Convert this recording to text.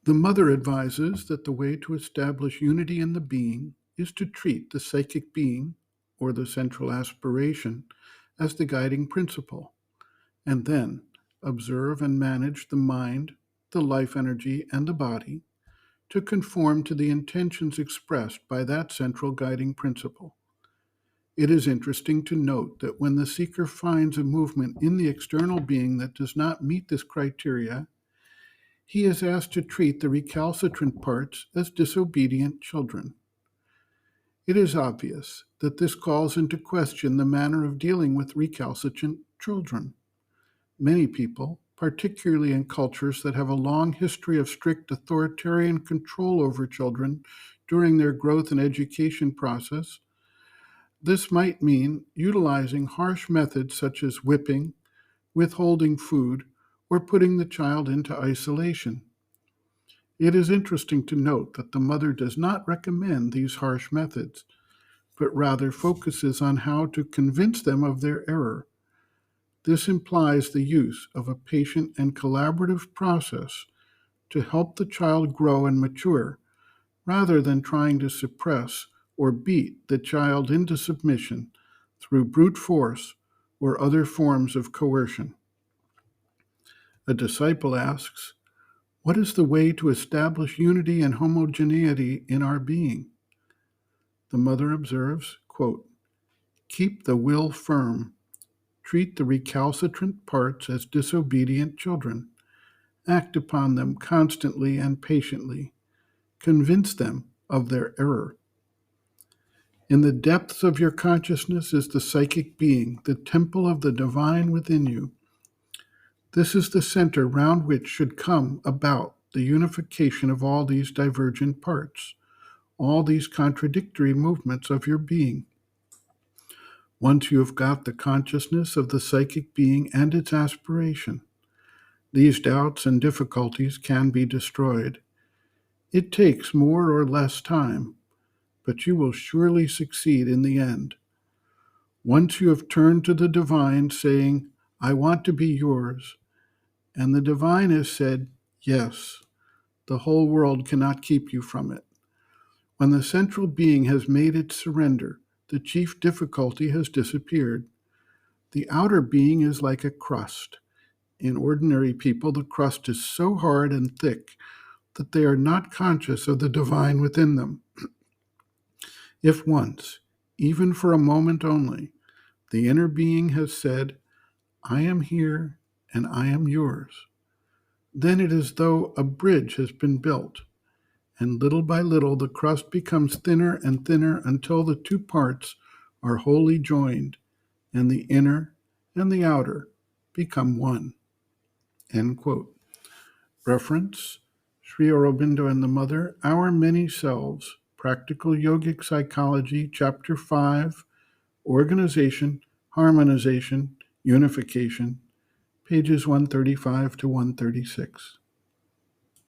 The mother advises that the way to establish unity in the being is to treat the psychic being, or the central aspiration, as the guiding principle, and then observe and manage the mind, the life energy, and the body to conform to the intentions expressed by that central guiding principle. It is interesting to note that when the seeker finds a movement in the external being that does not meet this criteria, he is asked to treat the recalcitrant parts as disobedient children. It is obvious that this calls into question the manner of dealing with recalcitrant children. Many people, particularly in cultures that have a long history of strict authoritarian control over children during their growth and education process, this might mean utilizing harsh methods such as whipping, withholding food, or putting the child into isolation. It is interesting to note that the mother does not recommend these harsh methods, but rather focuses on how to convince them of their error. This implies the use of a patient and collaborative process to help the child grow and mature, rather than trying to suppress or beat the child into submission through brute force or other forms of coercion. A disciple asks, what is the way to establish unity and homogeneity in our being? The mother observes, quote, keep the will firm. Treat the recalcitrant parts as disobedient children. Act upon them constantly and patiently. Convince them of their error. In the depths of your consciousness is the psychic being, the temple of the divine within you. This is the center round which should come about the unification of all these divergent parts, all these contradictory movements of your being. Once you have got the consciousness of the psychic being and its aspiration, these doubts and difficulties can be destroyed. It takes more or less time, but you will surely succeed in the end. Once you have turned to the divine saying, I want to be yours, and the divine has said, yes, the whole world cannot keep you from it. When the central being has made its surrender, the chief difficulty has disappeared. The outer being is like a crust. In ordinary people, the crust is so hard and thick that they are not conscious of the divine within them. If once, even for a moment only, the inner being has said, I am here and I am yours, then it is as though a bridge has been built, and little by little the crust becomes thinner and thinner until the two parts are wholly joined, and the inner and the outer become one. End quote. Reference, Sri Aurobindo and the Mother, Our Many Selves, Practical Yogic Psychology, Chapter 5, Organization, Harmonization, Unification, pages 135 to 136.